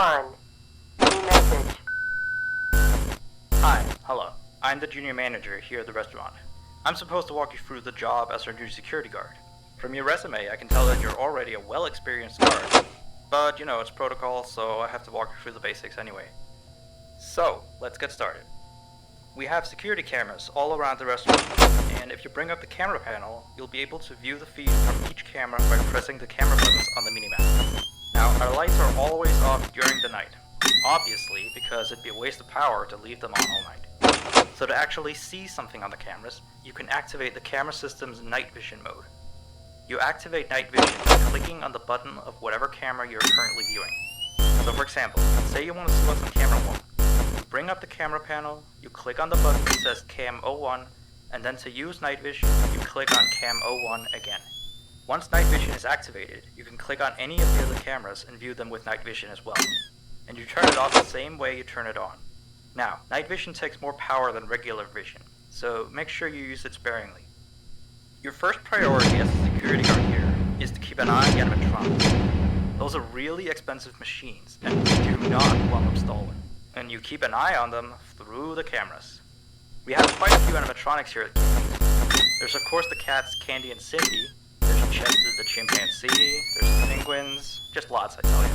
1. New message. Hi, hello. I'm the junior manager here at the restaurant. I'm supposed to walk you through the job as our new security guard. From your resume, I can tell that you're already a well-experienced guard. But, you know, it's protocol, so I have to walk you through the basics anyway. So, let's get started. We have security cameras all around the restaurant, and if you bring up the camera panel, you'll be able to view the feed from each camera by pressing the camera buttons on the minimap. Now, our lights are always off during the night, obviously because it'd be a waste of power to leave them on all night. So to actually see something on the cameras, you can activate the camera system's night vision mode. You activate night vision by clicking on the button of whatever camera you're currently viewing. So for example, say you want to see what's on camera 1. You bring up the camera panel, you click on the button that says Cam 01, and then to use night vision, you click on Cam 01 again. Once night vision is activated, you can click on any of the other cameras and view them with night vision as well. And you turn it off the same way you turn it on. Now, night vision takes more power than regular vision, so make sure you use it sparingly. Your first priority as a security guard here is to keep an eye on the animatronics. Those are really expensive machines, and you do not want them stolen. And you keep an eye on them through the cameras. We have quite a few animatronics here at Candy. There's of course the cats Candy and Cindy, there's Chester the chimpanzee, there's the penguins, just lots I tell you.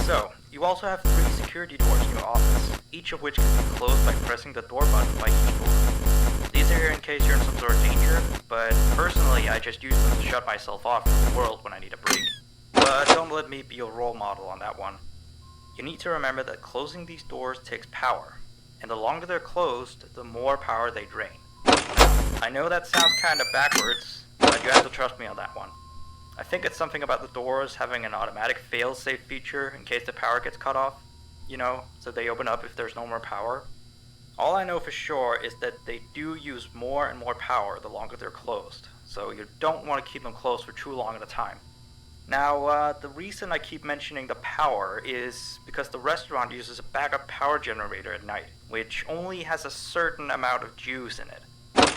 So, you also have 3 security doors in your office, each of which can be closed by pressing the door button by each door. These are here in case you're in some sort of danger, but personally I just use them to shut myself off from the world when I need a break. But don't let me be your role model on that one. You need to remember that closing these doors takes power, and the longer they're closed, the more power they drain. Now, I know that sounds kinda backwards, but you have to trust me on that one. I think it's something about the doors having an automatic fail-safe feature in case the power gets cut off, you know, so they open up if there's no more power. All I know for sure is that they do use more and more power the longer they're closed, so you don't want to keep them closed for too long at a time. Now, the reason I keep mentioning the power is because the restaurant uses a backup power generator at night, which only has a certain amount of juice in it.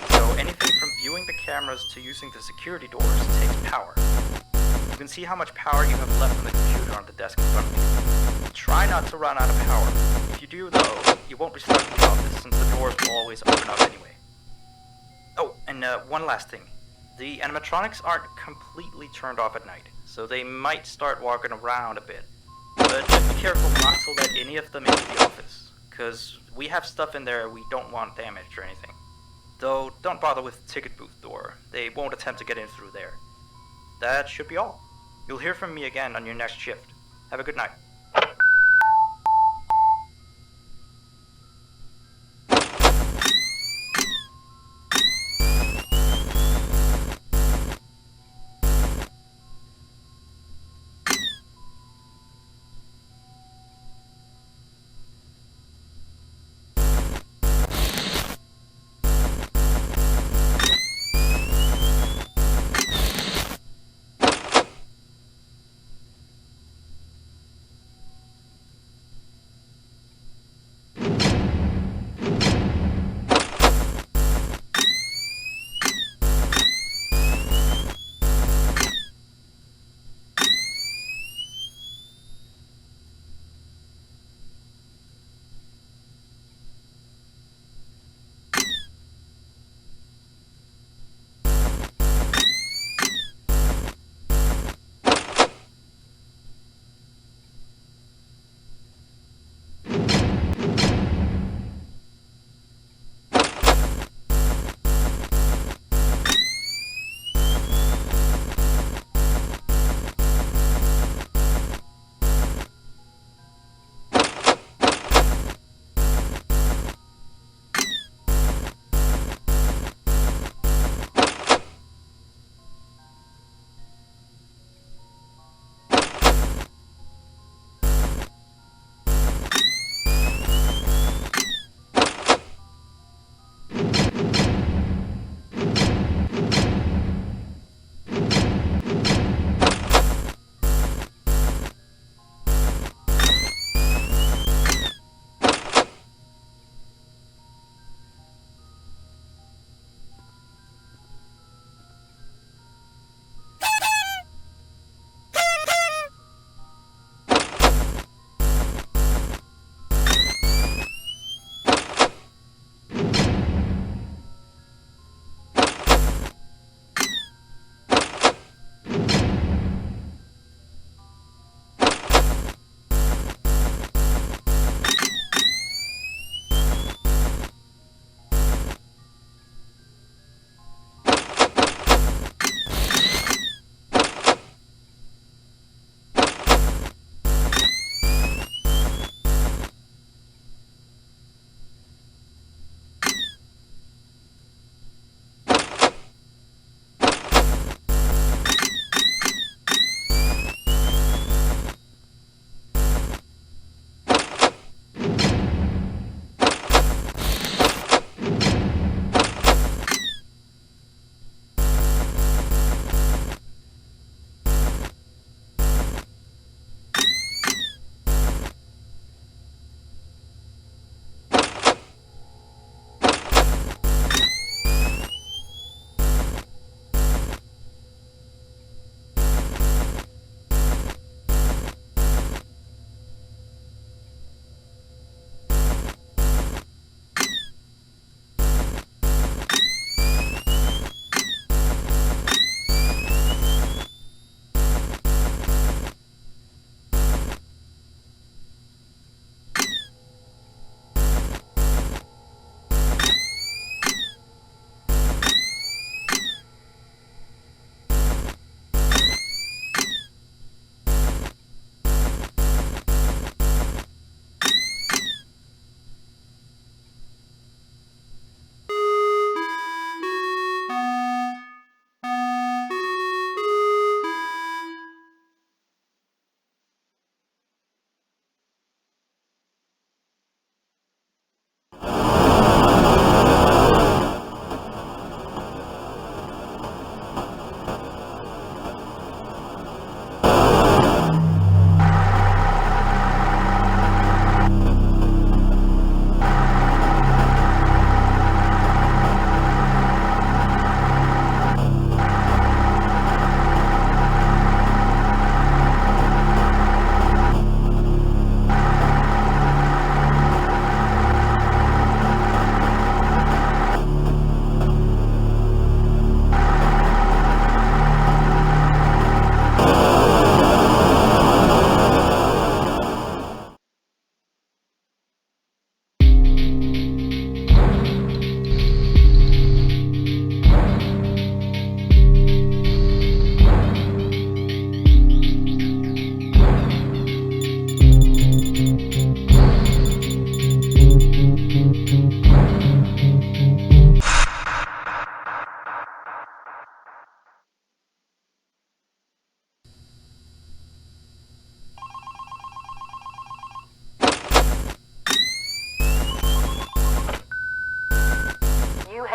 So anything from viewing the cameras to using the security doors takes power. You can see how much power you have left on the computer on the desk in front of you. Try not to run out of power. If you do though, you won't be stuck in the office since the doors will always open up anyway. Oh, and one last thing. The animatronics aren't completely turned off at night, so they might start walking around a bit. But just be careful not to let any of them into the office, cause we have stuff in there we don't want damaged or anything. Though, don't bother with the ticket booth door. They won't attempt to get in through there. That should be all. You'll hear from me again on your next shift. Have a good night.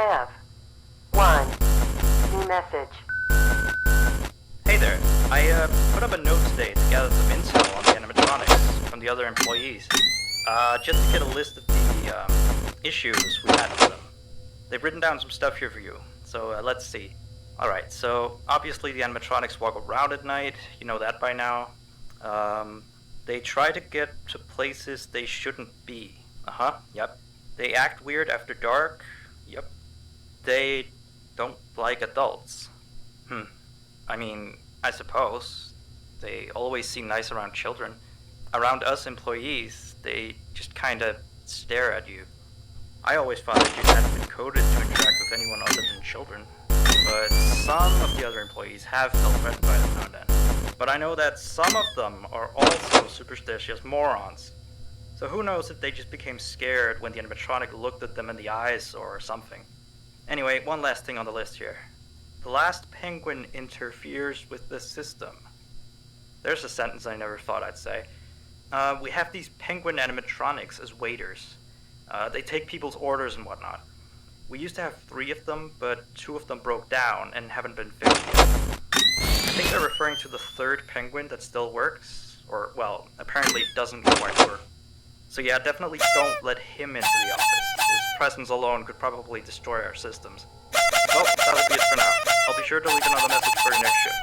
have. 1. New message. Hey there. I put up a note today to gather some intel on the animatronics from the other employees. Just to get a list of the issues we had with them. They've written down some stuff here for you, so let's see. Alright, so obviously the animatronics walk around at night, you know that by now. They try to get to places they shouldn't be. Yep. They act weird after dark. Yep. They don't like adults. I mean, I suppose. They always seem nice around children. Around us employees, they just kinda stare at you. I always thought that you hadn't been coded to interact with anyone other than children. But some of the other employees have felt threatened by them now and then. But I know that some of them are also superstitious morons. So who knows if they just became scared when the animatronic looked at them in the eyes or something. Anyway, one last thing on the list here. The last penguin interferes with the system. There's a sentence I never thought I'd say. We have these penguin animatronics as waiters. They take people's orders and whatnot. We used to have 3 of them, but 2 of them broke down and haven't been fixed yet. I think they're referring to the 3rd penguin that still works, or, well, apparently it doesn't quite work. So yeah, definitely don't let him into the office. His presence alone could probably destroy our systems. Well, that'll be it for now. I'll be sure to leave another message for your next shift.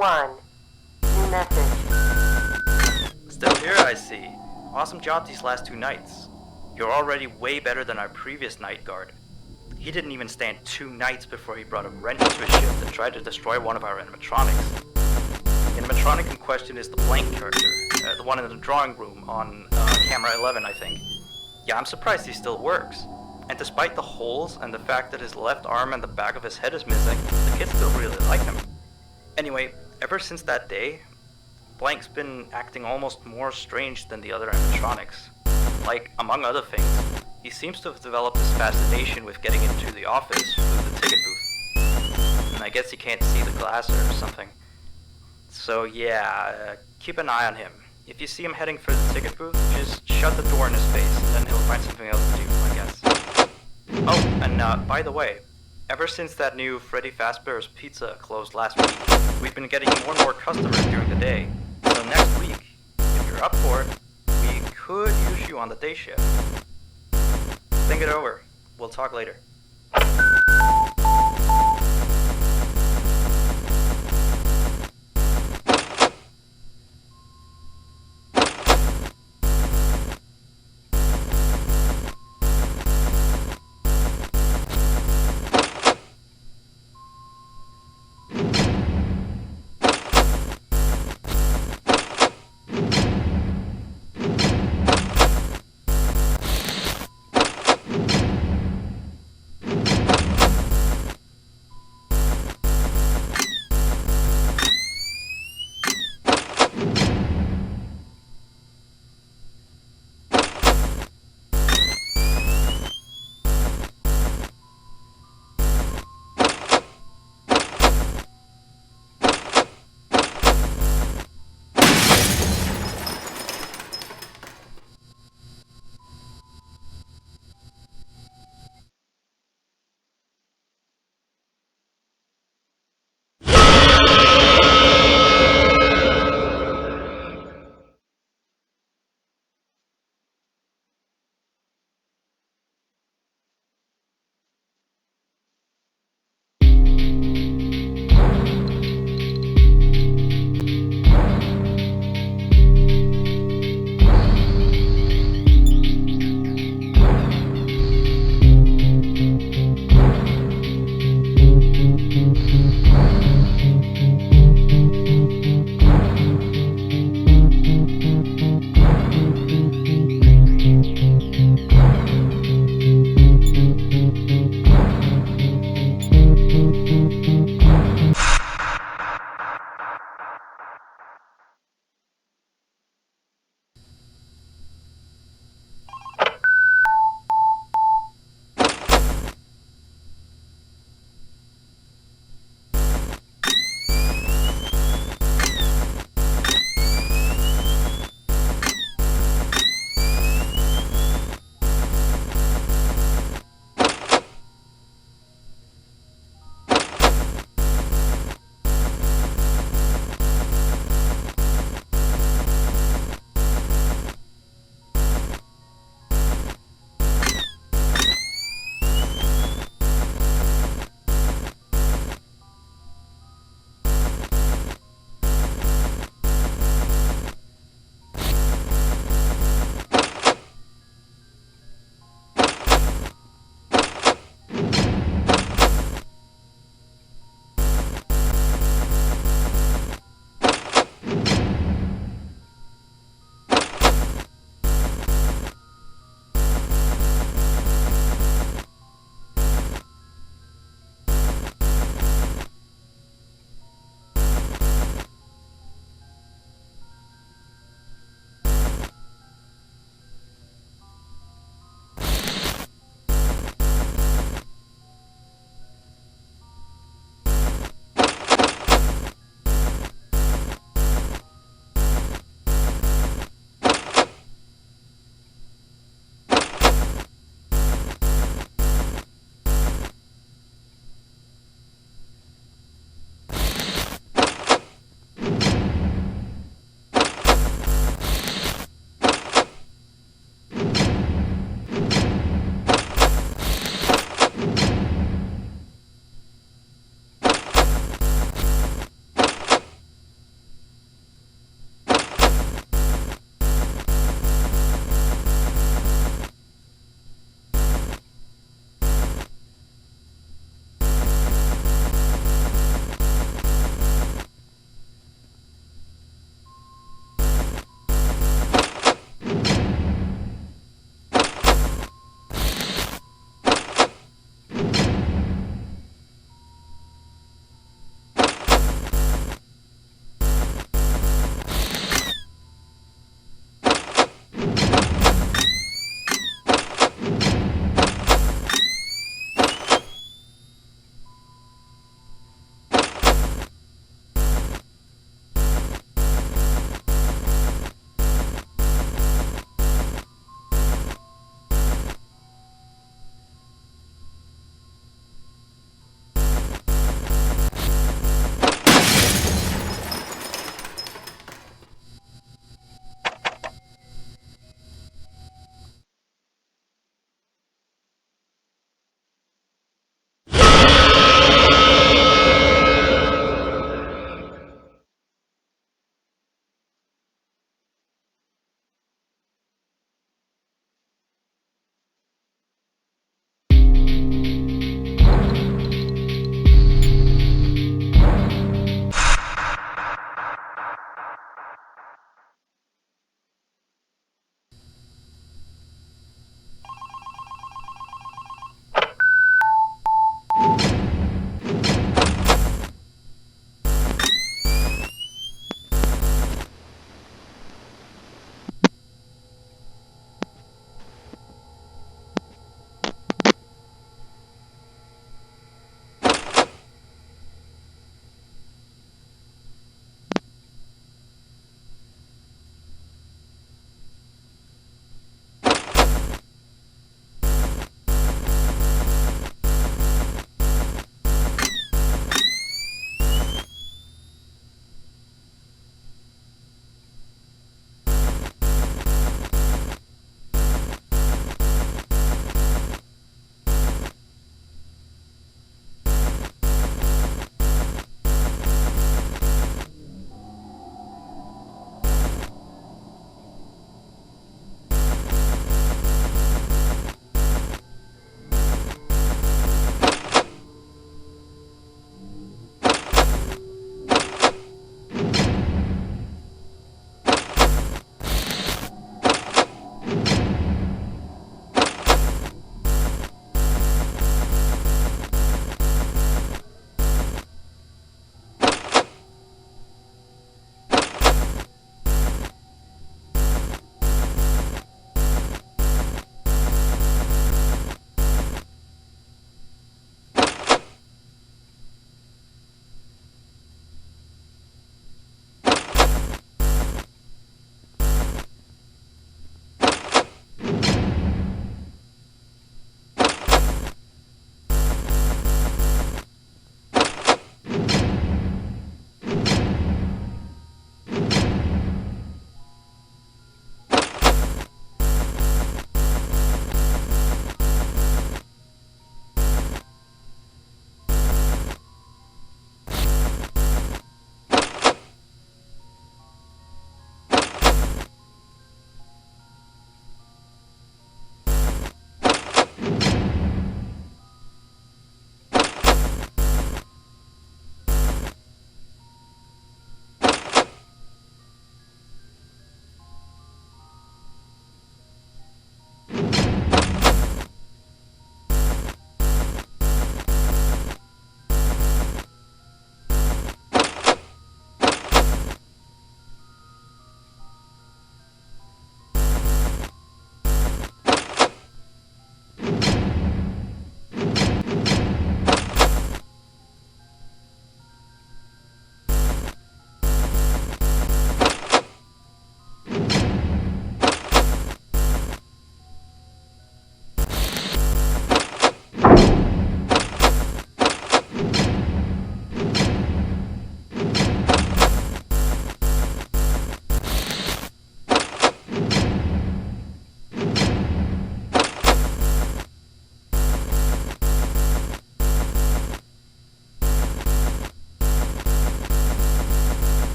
1. New message. Still here, I see. Awesome job these last 2 nights. You're already way better than our previous night guard. He didn't even stand 2 nights before he brought a wrench to his ship and tried to destroy one of our animatronics. The animatronic in question is the Blank character, the one in the drawing room on camera 11, I think. Yeah, I'm surprised he still works. And despite the holes and the fact that his left arm and the back of his head is missing, the kids still really like him. Anyway, ever since that day, Blank's been acting almost more strange than the other animatronics. Like, among other things, he seems to have developed this fascination with getting into the office through the ticket booth. And I guess he can't see the glass or something. So yeah, keep an eye on him. If you see him heading for the ticket booth, just shut the door in his face, and then he'll find something else to do, I guess. Oh, and by the way, ever since that new Freddy Fazbear's Pizza closed last week, we've been getting more and more customers during the day. So next week, if you're up for it, we could use you on the day shift. Think it over. We'll talk later.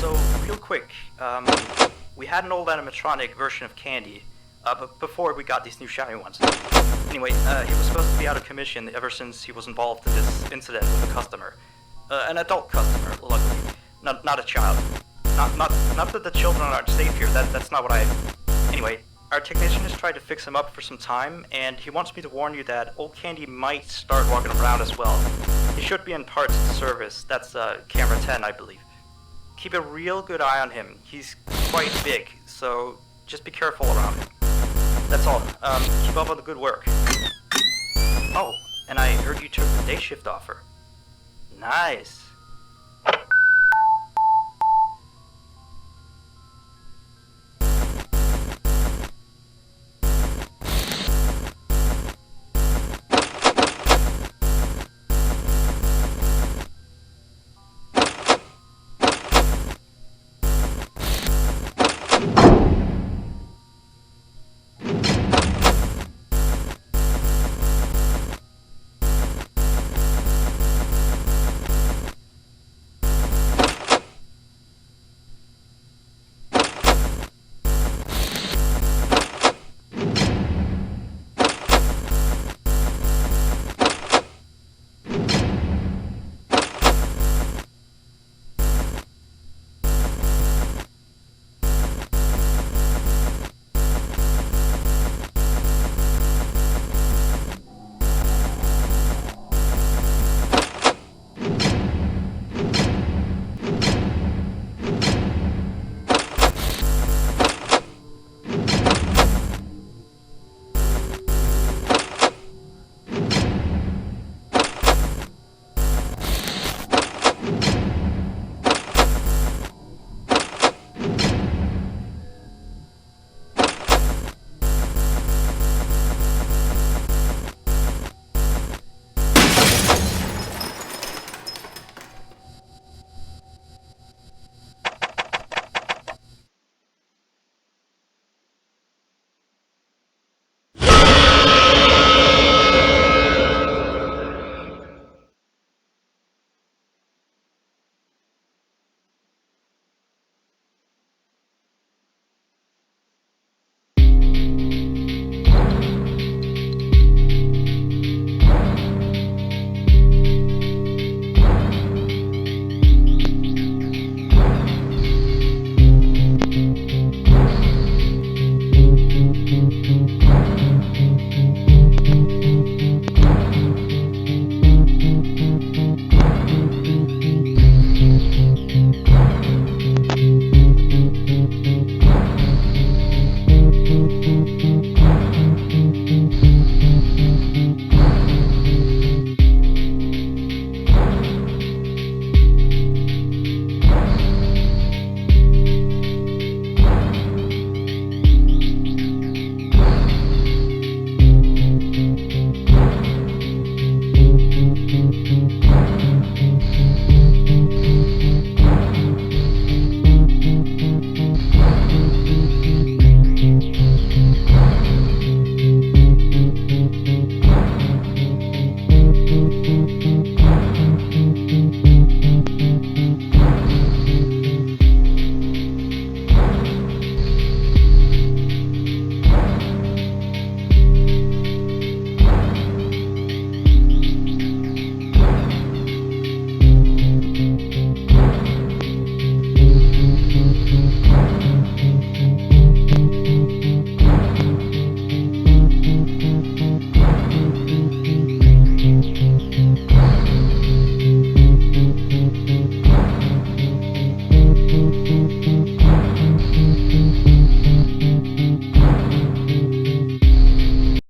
So real quick, we had an old animatronic version of Candy, but before we got these new shiny ones. Anyway, he was supposed to be out of commission ever since he was involved in this incident with a customer. An adult customer, luckily. Not a child. Not that the children aren't safe here, that's not what I... Anyway, our technician has tried to fix him up for some time, and he wants me to warn you that old Candy might start walking around as well. He should be in parts service, that's camera 10, I believe. Keep a real good eye on him. He's quite big, so just be careful around him. That's all. Keep up on the good work. Oh, and I heard you took the day shift offer. Nice.